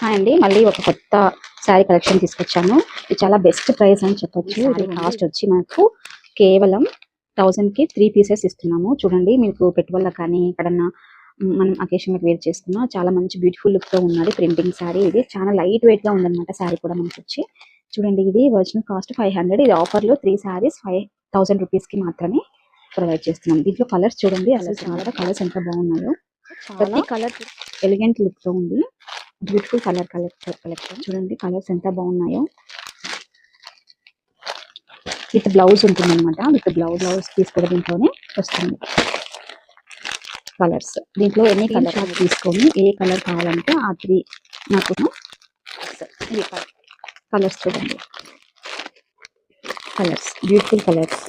Hi అండి, మళ్ళీ ఒక కొత్త శారీ కలెక్షన్ తీసుకొచ్చాను. ఇది చాలా బెస్ట్ ప్రైస్ అని చెప్పొచ్చు. ఇది కాస్ట్ వచ్చి మనకు కేవలం 1000 కి 3 పీసెస్ ఇస్తున్నాము. చూడండి, మీకు పెట్టుబడులకు కానీ ఎక్కడన్నా మనం అకేషన్కి వేర్ చేసుకున్నా చాలా మంచి బ్యూటిఫుల్ లుక్ తో ఉన్నది ప్రింటింగ్ శారీ. ఇది చాలా లైట్ వెయిట్ గా ఉందన్నమాట. శారీ కూడా మనకి వచ్చి చూడండి, ఇది ఒరిజినల్ కాస్ట్ 500. ఇది ఆఫర్ లో 3 శారీస్ 5000 రూపీస్ కి మాత్రమే ప్రొవైడ్ చేస్తున్నాం. దీంట్లో కలర్స్ చూడండి, అసలు కలర్స్ ఎంత బాగున్నాయో. ప్రతి కలర్ ఎలిగెంట్ లుక్ తో ఉంది. బ్యూటిఫుల్ కలెక్షన్ చూడండి, కలర్స్ ఎంత బాగున్నాయో. విత్ బ్లౌజ్ ఉంటుంది అనమాట. విత్ బ్లౌజ్ పీస్ కూడా దీంట్లోనే వస్తుంది. కలర్స్ దీంట్లో ఎన్ని కలర్ తీసుకొని ఏ కలర్ కావాలంటే ఆ 3 నాకు కలర్స్ చూడండి. Colours beautiful colours.